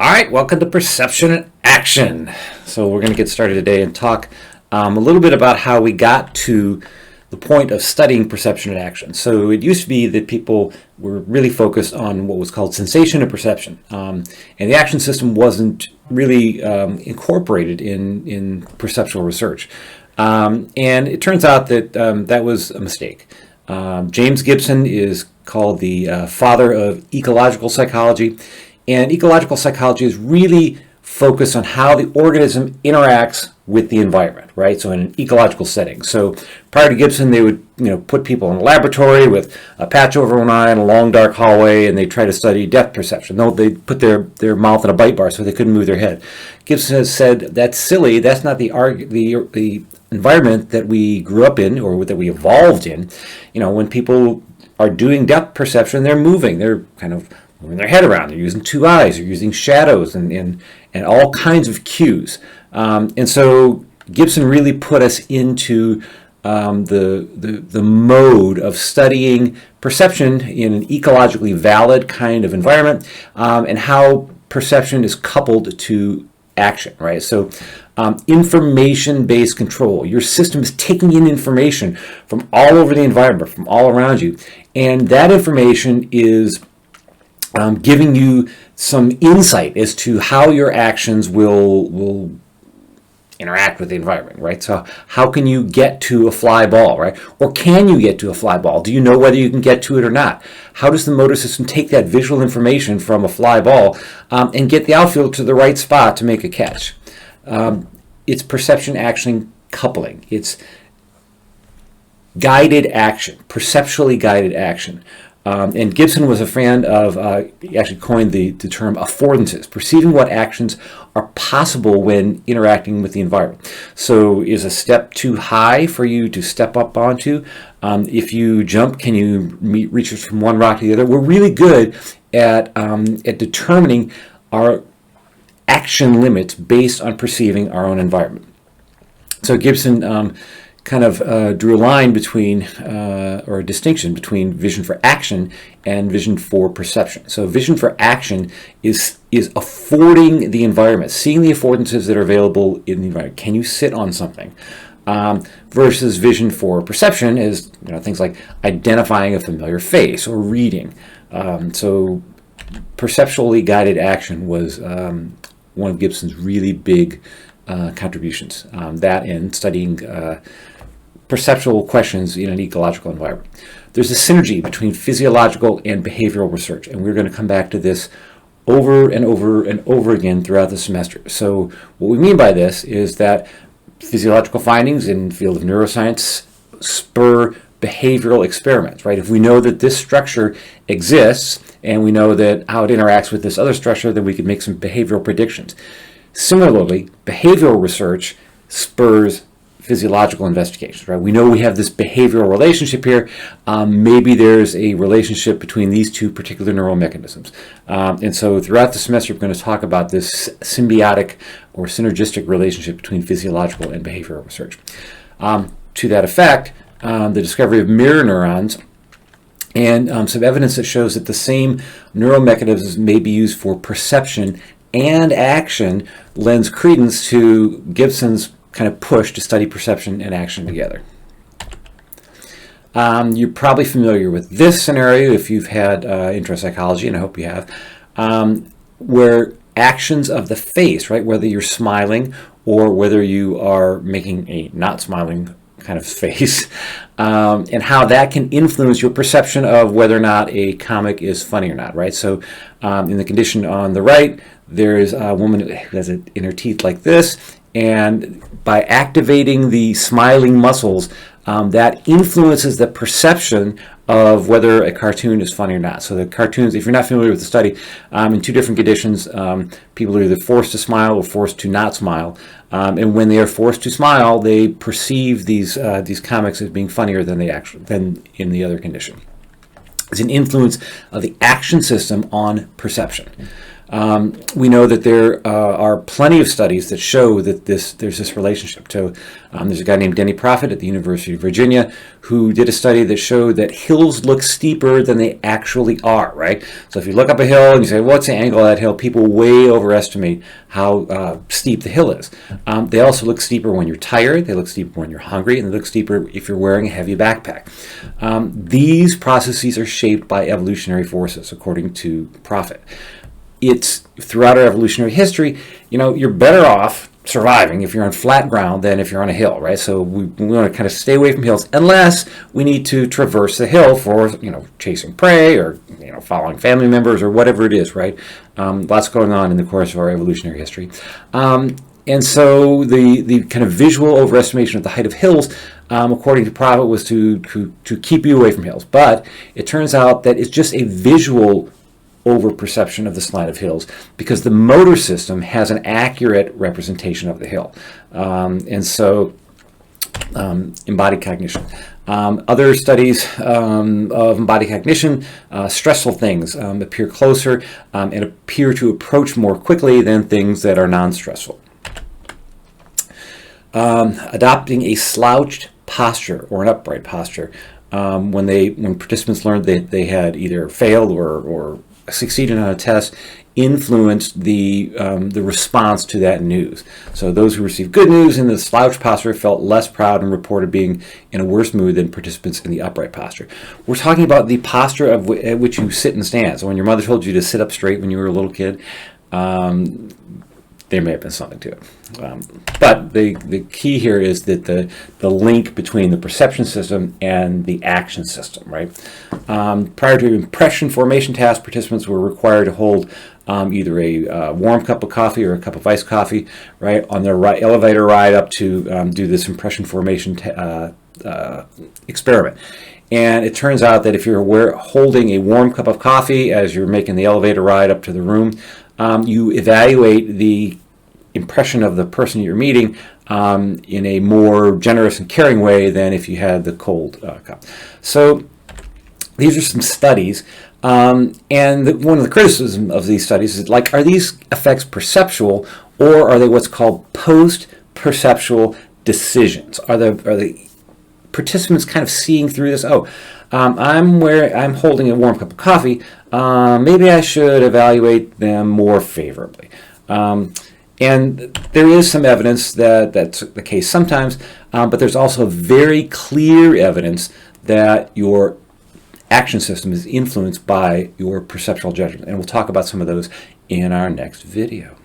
All right, welcome to Perception and Action. So we're going to get started today and talk a little bit about how we got to the point of studying perception and action. So it used to be that people were really focused on what was called sensation and perception, and the action system wasn't really incorporated in perceptual research. And it turns out that that was a mistake. James Gibson is called the father of ecological psychology. And ecological psychology is really focused on how the organism interacts with the environment, right? So in an ecological setting. So prior to Gibson, they would, put people in a laboratory with a patch over one eye and a long dark hallway, and they try to study depth perception. No, they put their mouth in a bite bar so they couldn't move their head. Gibson has said that's silly. That's not the environment that we grew up in or that we evolved in. When people are doing depth perception, they're moving. They're kind of moving their head around. They're using two eyes. They're using shadows and all kinds of cues. And so Gibson really put us into the mode of studying perception in an ecologically valid kind of environment, and how perception is coupled to action, right? So information-based control. Your system is taking in information from all over the environment, from all around you, and that information is giving you some insight as to how your actions will interact with the environment, right? So how can you get to a fly ball, right? Or can you get to a fly ball? Do you know whether you can get to it or not? How does the motor system take that visual information from a fly ball and get the outfield to the right spot to make a catch? It's perception-action coupling. It's guided action, perceptually guided action. And Gibson was a fan of, he actually coined the term affordances, perceiving what actions are possible when interacting with the environment. So is a step too high for you to step up onto? If you jump, can you reach from one rock to the other? We're really good at determining our action limits based on perceiving our own environment. So Gibson kind of drew a line between, or a distinction between vision for action and vision for perception. So vision for action is affording the environment, seeing the affordances that are available in the environment. Can you sit on something? Versus vision for perception is things like identifying a familiar face or reading. So perceptually guided action was one of Gibson's really big contributions. That and studying perceptual questions in an ecological environment. There's a synergy between physiological and behavioral research, and we're going to come back to this over and over and over again throughout the semester. So what we mean by this is that physiological findings in the field of neuroscience spur behavioral experiments, right? If we know that this structure exists and we know that how it interacts with this other structure, then we can make some behavioral predictions. Similarly, behavioral research spurs physiological investigations, right? We know we have this behavioral relationship here. Maybe there's a relationship between these two particular neural mechanisms. And so throughout the semester, we're going to talk about this symbiotic or synergistic relationship between physiological and behavioral research. To that effect, the discovery of mirror neurons and some evidence that shows that the same neural mechanisms may be used for perception and action lends credence to Gibson's kind of push to study perception and action together. You're probably familiar with this scenario if you've had intro psychology, and I hope you have, where actions of the face, right, whether you're smiling or whether you are making a not smiling kind of face, and how that can influence your perception of whether or not a comic is funny or not, right? So in the condition on the right, there is a woman who has it in her teeth like this, and by activating the smiling muscles, that influences the perception of whether a cartoon is funny or not. So the cartoons, if you're not familiar with the study, in two different conditions, people are either forced to smile or forced to not smile. And when they are forced to smile, they perceive these comics as being funnier than in the other condition. It's an influence of the action system on perception. We know that there are plenty of studies that show that there's this relationship. So there's a guy named Denny Proffitt at the University of Virginia who did a study that showed that hills look steeper than they actually are, right? So if you look up a hill and you say, what's the angle of that hill? People way overestimate how steep the hill is. They also look steeper when you're tired, they look steeper when you're hungry, and they look steeper if you're wearing a heavy backpack. These processes are shaped by evolutionary forces, according to Proffitt. It's throughout our evolutionary history, you're better off surviving if you're on flat ground than if you're on a hill, right? So we want to kind of stay away from hills unless we need to traverse the hill for, chasing prey or, following family members or whatever it is, right? Lots going on in the course of our evolutionary history. And so the kind of visual overestimation of the height of hills, according to Proffitt, was to keep you away from hills. But it turns out that it's just a visual over-perception of the slide of hills because the motor system has an accurate representation of the hill. And so embodied cognition. Other studies of embodied cognition, stressful things appear closer and appear to approach more quickly than things that are non-stressful. Adopting a slouched posture or an upright posture when participants learned that they had either failed or succeeded on a test influenced the response to that news. So those who received good news in the slouch posture felt less proud and reported being in a worse mood than participants in the upright posture. We're talking about the posture at which you sit and stand. So when your mother told you to sit up straight when you were a little kid, there may have been something to it. But the key here is that the link between the perception system and the action system, right? Prior to impression formation tasks, participants were required to hold either a warm cup of coffee or a cup of iced coffee, right, on their elevator ride up to do this impression formation experiment. And it turns out that if you're holding a warm cup of coffee as you're making the elevator ride up to the room, you evaluate the impression of the person you're meeting in a more generous and caring way than if you had the cold cup. So these are some studies, and one of the criticisms of these studies is, are these effects perceptual, or are they what's called post-perceptual decisions? Are the participants kind of seeing through this? I'm holding a warm cup of coffee. Maybe I should evaluate them more favorably. And there is some evidence that that's the case sometimes, but there's also very clear evidence that your action system is influenced by your perceptual judgment. And we'll talk about some of those in our next video.